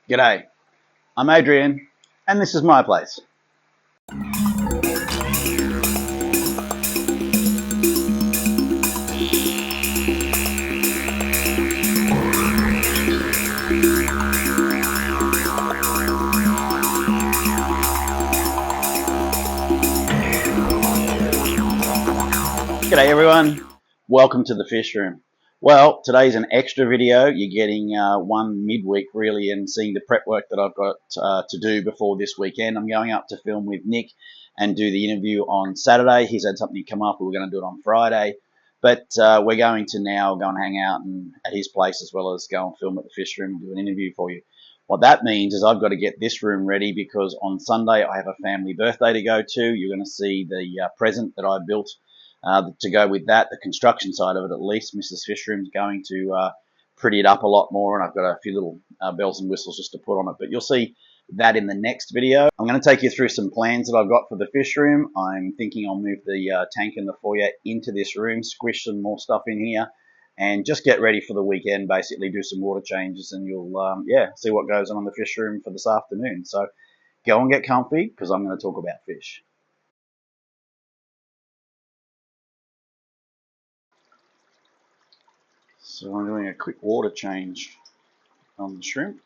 G'day, I'm Adrian, and this is my place. G'day everyone, welcome to the fish room. Well, today's an extra video. You're getting one midweek really and seeing the prep work that I've got to do before this weekend. I'm going up to film with Nick and do the interview on Saturday. He's had something come up, we were going to do it on Friday. But we're going to now go and hang out at his place as well as go and film at the fish room and do an interview for you. What that means is I've got to get this room ready because on Sunday I have a family birthday to go to. You're going to see the present that I built to go with that, the construction side of it at least. Mrs. Fishroom's going to pretty it up a lot more, and I've got a few little bells and whistles just to put on it. But you'll see that in the next video. I'm going to take you through some plans that I've got for the fish room. I'm thinking I'll move the tank in the foyer into this room, squish some more stuff in here, and just get ready for the weekend, basically do some water changes, and you'll see what goes on in the fish room for this afternoon. So go and get comfy because I'm going to talk about fish. So I'm doing a quick water change on the shrimp,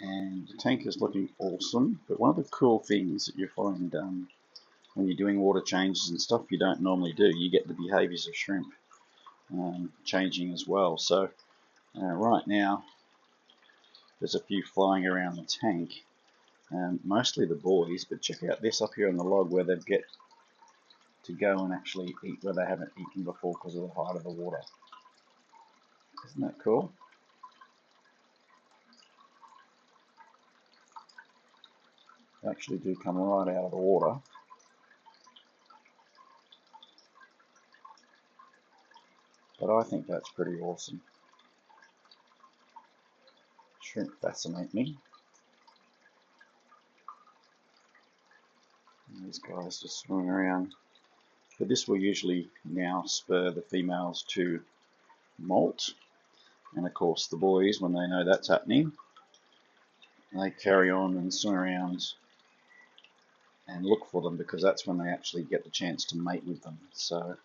and the tank is looking awesome. But one of the cool things that you find when you're doing water changes and stuff you don't normally do, you get the behaviors of shrimp changing as well. So right now there's a few flying around the tank, mostly the boys, but check out this up here on the log where they get to go and actually eat where they haven't eaten before because of the height of the water. Isn't that cool? They actually do come right out of the water. But I think that's pretty awesome. Shrimp fascinate me. And these guys just swimming around. But this will usually now spur the females to molt. And of course the boys, when they know that's happening, they carry on and swim around and look for them because that's when they actually get the chance to mate with them. So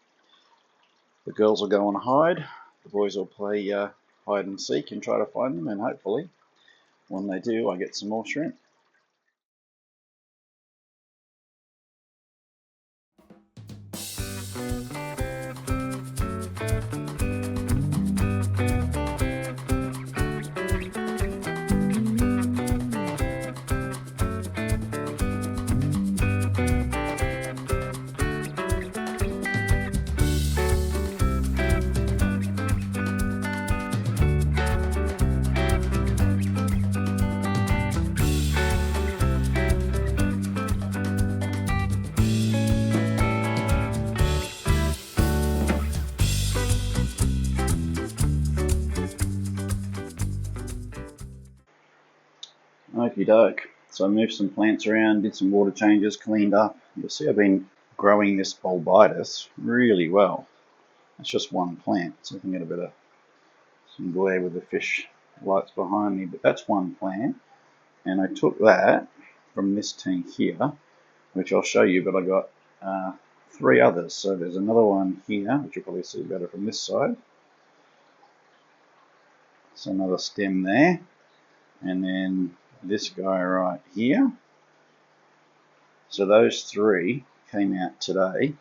the girls will go and hide, the boys will play hide and seek and try to find them, and hopefully when they do I get some more shrimp. Okie doke. So I moved some plants around, did some water changes, cleaned up. You'll see I've been growing this bulbitis really well. It's just one plant, so I can get a bit of some glare with the fish lights behind me, but that's one plant. And I took that from this tank here, which I'll show you, but I got 3 others. So there's another one here, which you'll probably see better from this side. So another stem there, and then this guy right here. So those 3 came out today,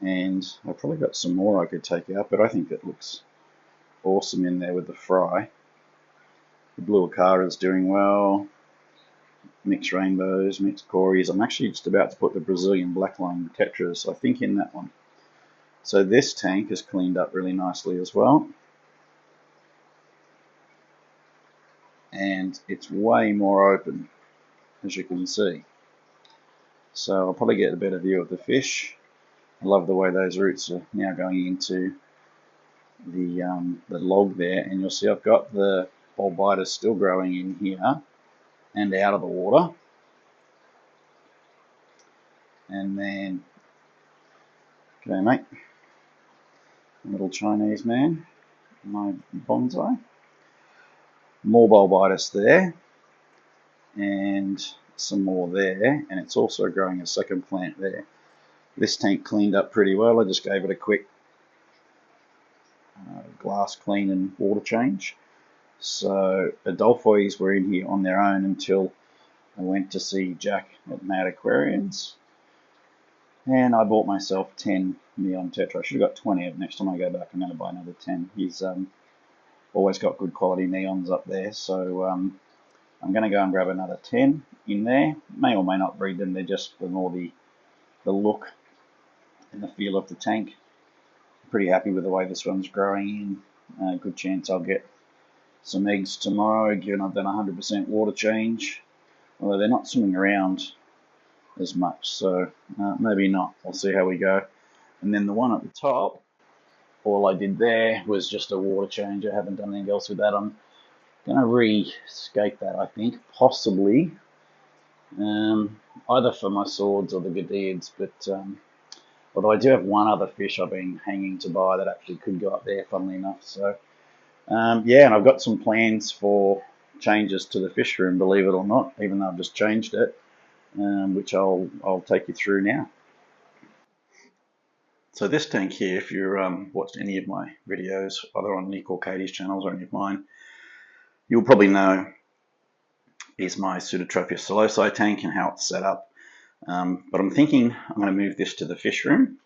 and I've probably got some more I could take out, but I think it looks awesome in there with the fry. The blue acara is doing well, mixed rainbows, mixed cories. I'm actually just about to put the Brazilian blackline tetras, I think, in that one. So this tank is cleaned up really nicely as well. And it's way more open, as you can see. So I'll probably get a better view of the fish. I love the way those roots are now going into the log there, and you'll see I've got the bulbitis still growing in here and out of the water. And then, okay mate, little Chinese man, my bonsai. more bulbitis there, and some more there, and it's also growing a second plant there. This tank cleaned up pretty well. I just gave it a quick glass clean and water change. So Adolphois were in here on their own until I went to see Jack at Mad Aquariums, and I bought myself 10 neon tetra. I should have got 20. Next time I go back, I'm going to buy another 10. He's always got good quality neons up there, so I'm going to go and grab another 10 in there. May or may not breed them. They're just for more the look and the feel of the tank. Pretty happy with the way this one's growing in. Good chance I'll get some eggs tomorrow, given I've done 100% water change. Although they're not swimming around as much, so maybe not. We'll see how we go. And then the one at the top, all I did there was just a water change. I haven't done anything else with that. I'm going to re-skate that, I think, possibly, either for my swords or the Gadids, but although I do have one other fish I've been hanging to buy that actually could go up there, funnily enough. So yeah, and I've got some plans for changes to the fish room, believe it or not, even though I've just changed it, which I'll take you through now. So this tank here, if you've watched any of my videos, either on Nick or Katie's channels or any of mine, you'll probably know is my Pseudotrophia solosi tank and how it's set up. But I'm thinking I'm going to move this to the fish room.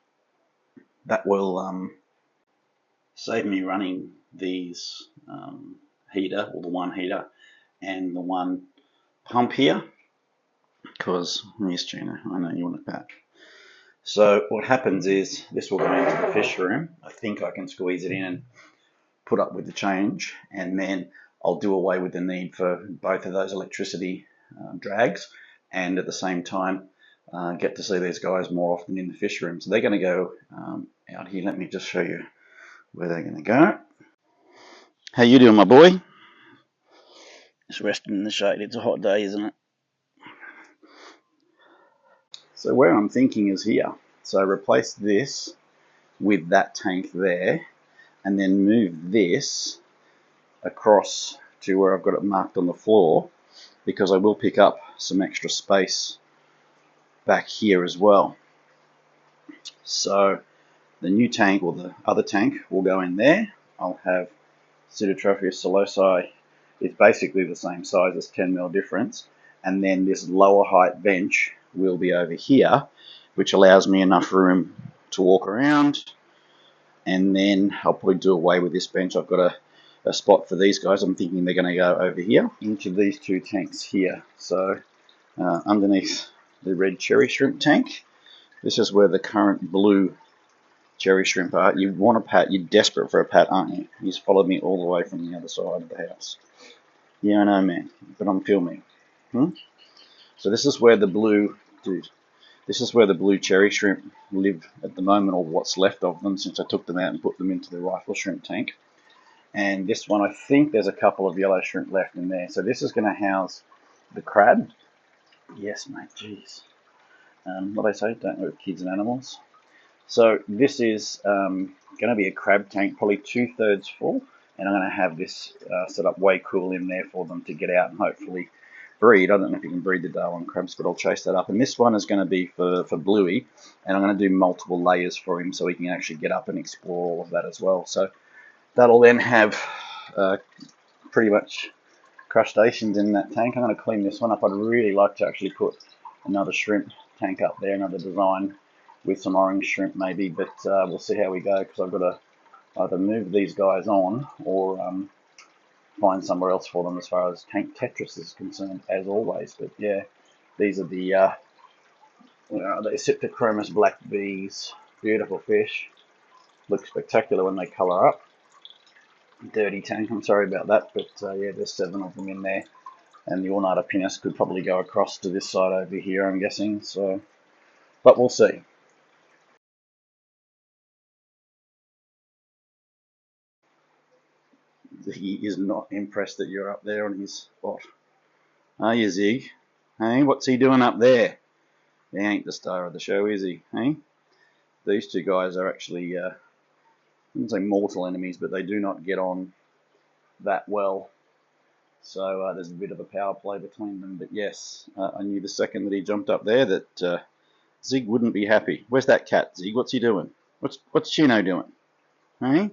That will save me running these heater, or the one heater, and the one pump here, because, yes, Gina, I know you want it back. So what happens is this will go into the fish room. I think I can squeeze it in and put up with the change, and then I'll do away with the need for both of those electricity drags, and at the same time get to see these guys more often in the fish room. So they're going to go out here. Let me just show you where they're going to go. How you doing, my boy? Just resting in the shade. It's a hot day, isn't it? So where I'm thinking is here. So replace this with that tank there, and then move this across to where I've got it marked on the floor, because I will pick up some extra space back here as well. So the new tank, or the other tank, will go in there. I'll have Pseudotrophia solosi. It's basically the same size, as 10mm difference, and then this lower height bench will be over here, which allows me enough room to walk around. And then I'll probably do away with this bench. I've got a spot for these guys. I'm thinking they're going to go over here into these two tanks here. So underneath the red cherry shrimp tank, this is where the current blue cherry shrimp are. You want a pat. You're desperate for a pat, aren't you? He's followed me all the way from the other side of the house. Yeah, I know, man, but I'm filming. So this is where the blue, this is where the blue cherry shrimp live at the moment, or what's left of them, since I took them out and put them into the rifle shrimp tank. And this one, I think there's a couple of yellow shrimp left in there. So this is going to house the crab. Yes, mate, jeez. What they say, don't work with kids and animals. So this is going to be a crab tank, probably 2/3 full. And I'm going to have this set up way cool in there for them to get out and hopefully breed. I don't know if you can breed the Darwin crabs, but I'll chase that up. And this one is going to be for Bluey, and I'm going to do multiple layers for him so he can actually get up and explore all of that as well. So that'll then have pretty much crustaceans in that tank. I'm going to clean this one up. I'd really like to actually put another shrimp tank up there, another design with some orange shrimp maybe, but we'll see how we go, because I've got to either move these guys on or find somewhere else for them as far as tank Tetris is concerned, as always. But yeah, these are the Cyptochromis black bees. Beautiful fish. Look spectacular when they colour up. Dirty tank, I'm sorry about that, but yeah, there's 7 of them in there. And the Ornata pinus could probably go across to this side over here, I'm guessing. So, but we'll see. He is not impressed that you're up there on his spot. Are you, Zig? Hey, what's he doing up there? He ain't the star of the show, is he? Hey? These two guys are actually, I wouldn't say mortal enemies, but they do not get on that well So there's a bit of a power play between them. But yes, I knew the second that he jumped up there that Zig wouldn't be happy. Where's that cat, Zig? What's he doing? What's Chino doing? Hey?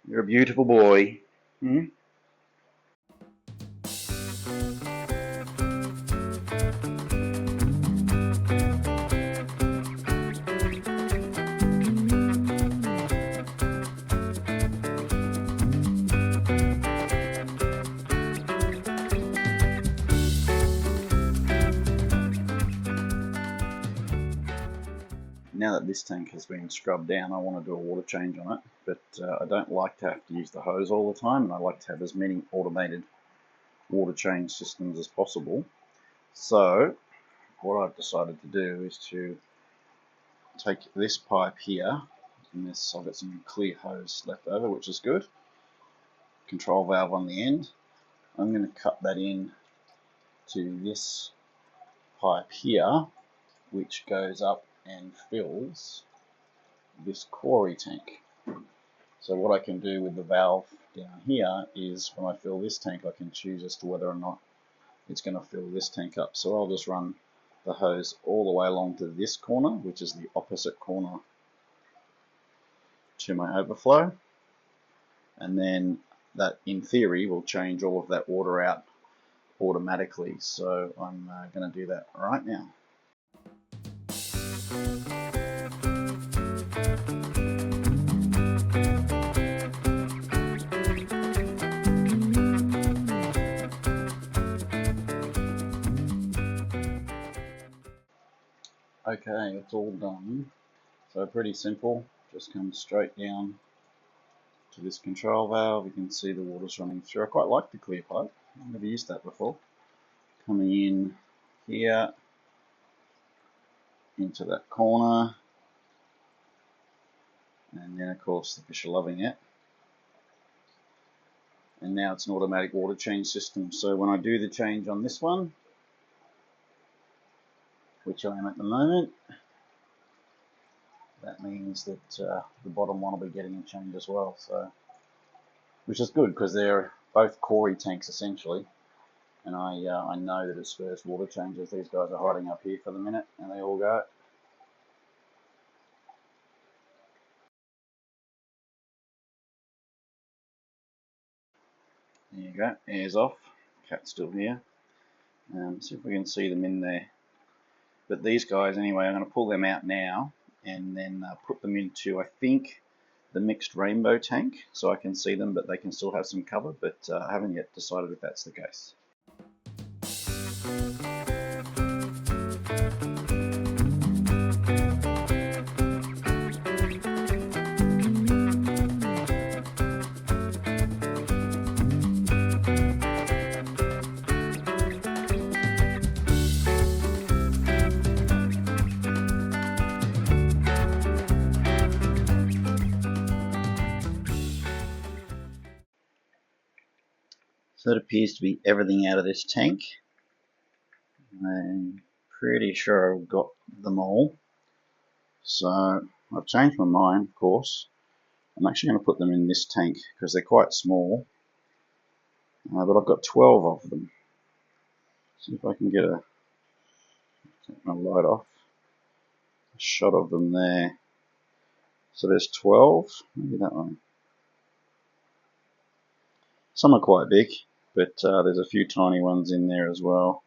You're a beautiful boy. Hmm? Now that this tank has been scrubbed down, I want to do a water change on it, but I don't like to have to use the hose all the time, and I like to have as many automated water change systems as possible. So what I've decided to do is to take this pipe here, and this, I've got some clear hose left over, which is good. Control valve on the end. I'm going to cut that in to this pipe here, which goes up and fills this quarry tank. So what I can do with the valve down here is when I fill this tank, I can choose as to whether or not it's going to fill this tank up. So I'll just run the hose all the way along to this corner, which is the opposite corner to my overflow, and then that in theory will change all of that water out automatically. So I'm going to do that right now. Okay, it's all done. So pretty simple, just come straight down to this control valve. You can see the water's running through. I quite like the clear pipe, I've never used that before. Coming in here into that corner, and then of course the fish are loving it. And now it's an automatic water change system, so when I do the change on this one, which I am at the moment, that means that the bottom one will be getting a change as well, so which is good because they're both quarry tanks essentially, and I know that it's first water changes. These guys are hiding up here for the minute, and they all go. There you go, air's off, cat's still here. See if we can see them in there. But these guys anyway, I'm going to pull them out now and then put them into, I think, the mixed rainbow tank, so I can see them, but they can still have some cover, but I haven't yet decided if that's the case. So that appears to be everything out of this tank. I'm pretty sure I've got them all. So I've changed my mind, of course. I'm actually going to put them in this tank because they're quite small. But I've got 12 of them. See if I can get take my light off. A shot of them there. So there's 12. Maybe that one. Some are quite big, but there's a few tiny ones in there as well.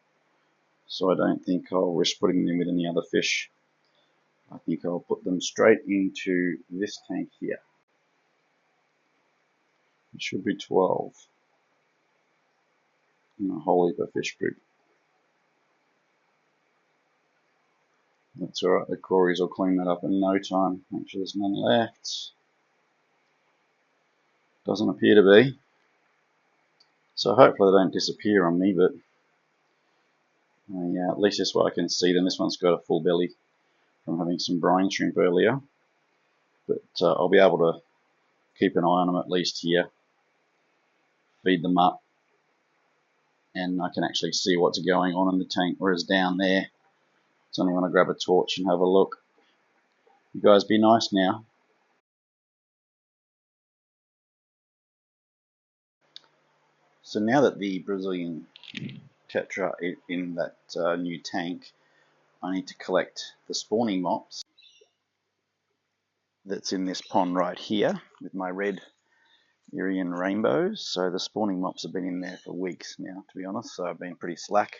So I don't think I'll risk putting them with any other fish. I think I'll put them straight into this tank here. It should be 12 in a whole heap of fish group. That's alright, the cories will clean that up in no time. Make sure there's none left. Doesn't appear to be. So hopefully they don't disappear on me, but at least this way I can see them. This one's got a full belly from having some brine shrimp earlier. But I'll be able to keep an eye on them at least here. Feed them up. And I can actually see what's going on in the tank, whereas down there, it's only when I grab a torch and have a look. You guys be nice now. So now that the Brazilian tetra is in that new tank, I need to collect the spawning mops that's in this pond right here with my red Irian rainbows. So the spawning mops have been in there for weeks now, to be honest, so I've been pretty slack.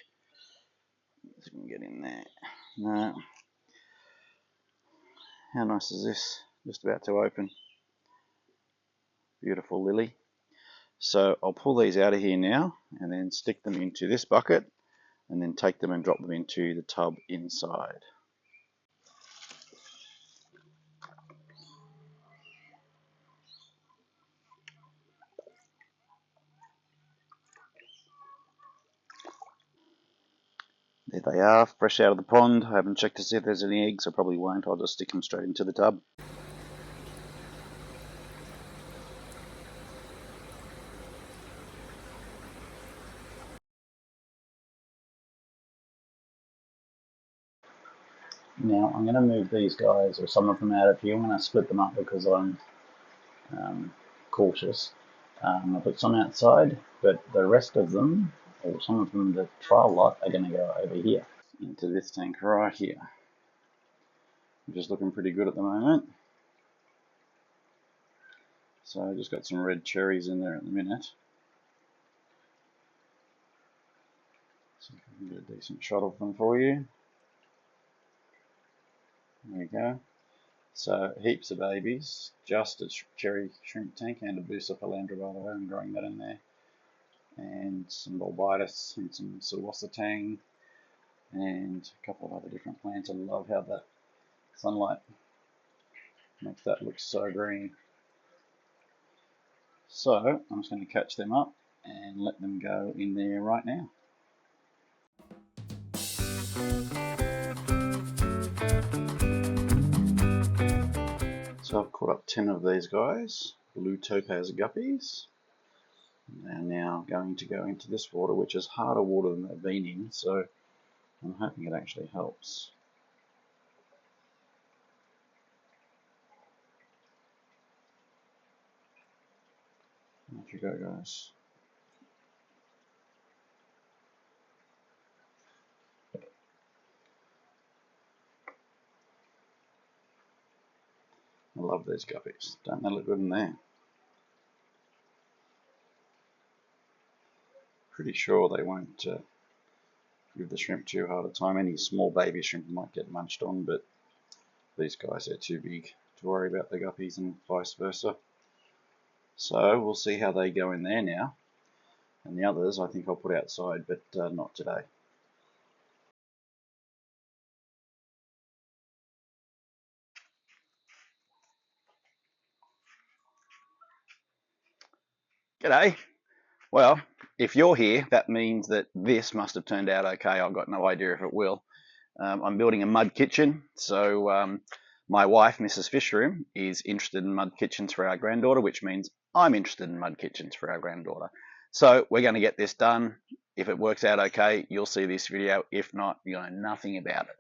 Let's see if we can get in there. No. How nice is this? Just about to open. Beautiful lily. So I'll pull these out of here now and then stick them into this bucket and then take them and drop them into the tub inside. There they are, fresh out of the pond. I haven't checked to see if there's any eggs. I probably won't. I'll just stick them straight into the tub. Now I'm going to move these guys, or some of them, out of here. I'm going to split them up because I'm cautious. I'll put some outside, but the rest of them, or some of them, the trial lot, are going to go over here into this tank right here, which is looking pretty good at the moment. So I just got some red cherries in there at the minute. So I can get a decent shot of them for you. There you go. So heaps of babies, just a cherry shrimp tank and a Bucephalandra, by the way. I'm growing that in there. And some Bulbitis and some Suwasatang and a couple of other different plants. I love how that sunlight makes that look so green. So I'm just going to catch them up and let them go in there right now. So I've caught up 10 of these guys, blue topaz guppies. They're now going to go into this water, which is harder water than they've been in, so I'm hoping it actually helps. Off you go, guys. I love these guppies. Don't they look good in there? Pretty sure they won't give the shrimp too hard a time. Any small baby shrimp might get munched on, but these guys are too big to worry about the guppies and vice versa. So we'll see how they go in there now. And the others I think I'll put outside, but not today. G'day. Well, if you're here, that means that this must have turned out okay. I've got no idea if it will. I'm building a mud kitchen, so my wife, Mrs. Fishroom, is interested in mud kitchens for our granddaughter, which means I'm interested in mud kitchens for our granddaughter. So we're going to get this done. If it works out okay, you'll see this video. If not, you'll know nothing about it.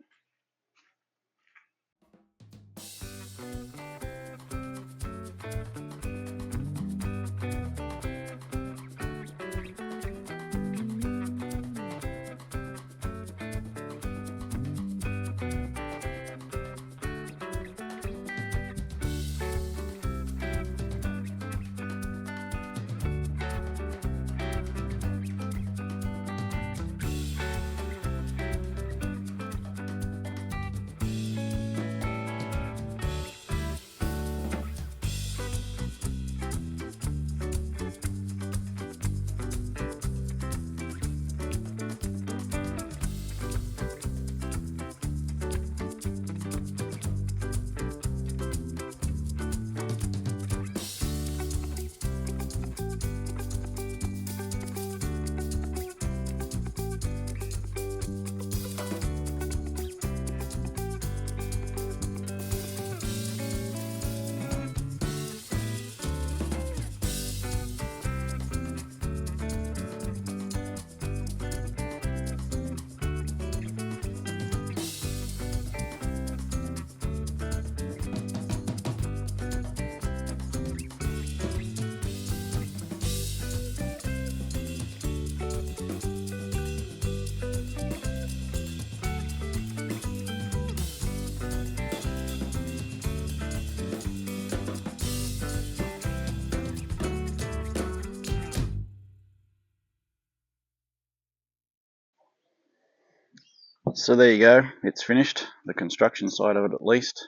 So there you go, it's finished, the construction side of it at least.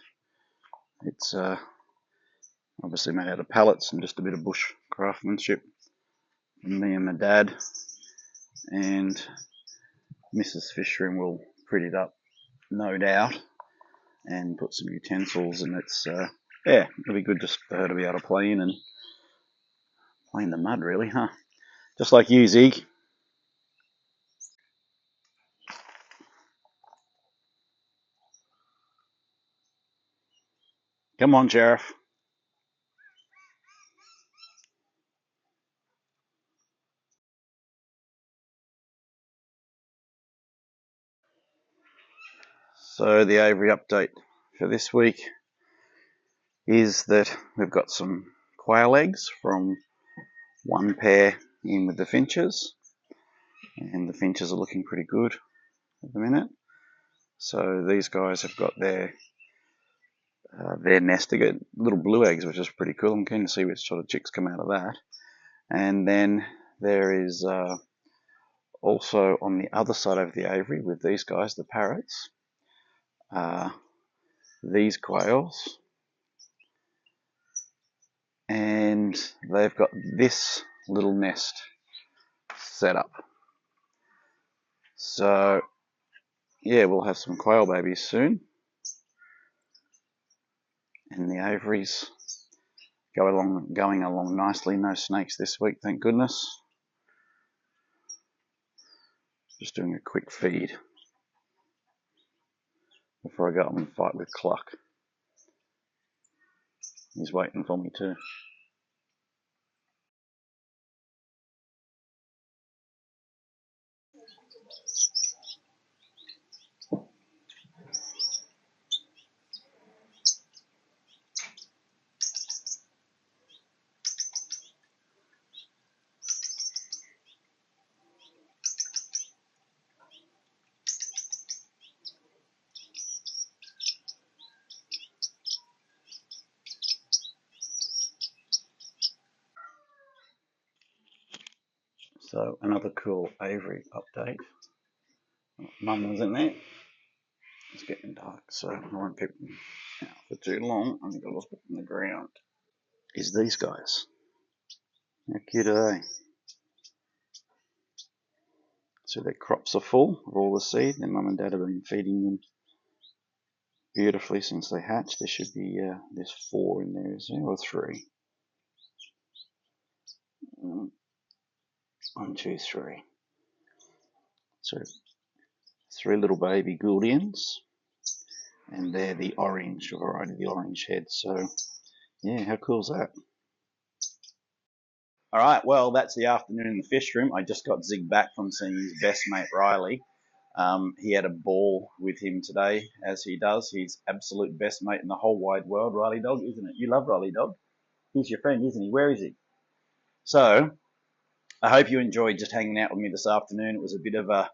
It's obviously made out of pallets and just a bit of bush craftsmanship from me and my dad, and Mrs. Fishroom will pretty it up, no doubt, and put some utensils, and it's yeah, it'll be good just for her to be able to play in and play in the mud, really, huh? Just like you, Zeke. Come on, Sheriff. So the Aviary update for this week is that we've got some quail eggs from one pair in with the finches, and the finches are looking pretty good at the minute. So these guys have got their nest. They get little blue eggs, which is pretty cool. I'm keen to see which sort of chicks come out of that. And then there is also on the other side of the aviary with these guys, the parrots, these quails, and they've got this little nest set up. So yeah, we'll have some quail babies soon, and the aviaries going along nicely. No snakes this week, thank goodness. Just doing a quick feed before I go up and fight with Cluck. He's waiting for me too. So another cool aviary update. Mum was in there. It's getting dark, so I won't keep them out for too long. I think I'll just put them in the ground. Is these guys. How cute are they? So their crops are full of all the seed. Their mum and dad have been feeding them beautifully since they hatched. There should be, there's 4 in there, is there? Or 3? 1, 2, 3. So 3 little baby Gouldians, and they're the orange variety, the orange head. So yeah, how cool is that? All right, well, that's the afternoon in the fish room. I just got zigged back from seeing his best mate Riley. He had a ball with him today, as he does. He's absolute best mate in the whole wide world, Riley Dog, isn't it? You love Riley Dog. He's your friend, isn't he? Where is he? So I hope you enjoyed just hanging out with me this afternoon. It was a bit of a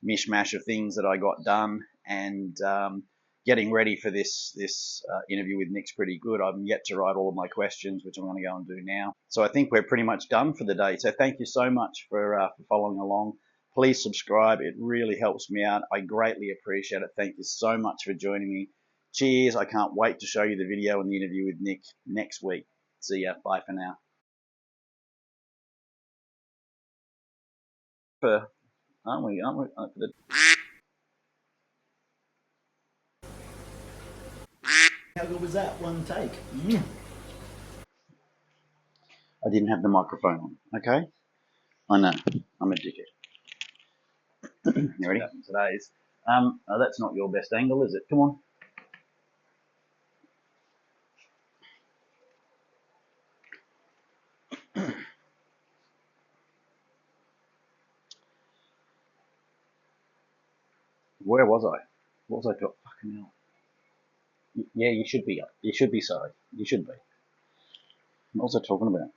mishmash of things that I got done, and getting ready for this interview with Nick's pretty good. I'm yet to write all of my questions, which I'm going to go and do now. So I think we're pretty much done for the day. So thank you so much for following along. Please subscribe. It really helps me out. I greatly appreciate it. Thank you so much for joining me. Cheers. I can't wait to show you the video and the interview with Nick next week. See ya. Bye for now. Aren't we? How good was that? One take. I didn't have the microphone on. Okay? I know. I'm a dickhead. You ready? Today's. Oh, that's not your best angle, is it? Come on. Where was I? What was I talking? Fucking hell. Yeah, you should be. You should be sorry. You should be. What was I talking about?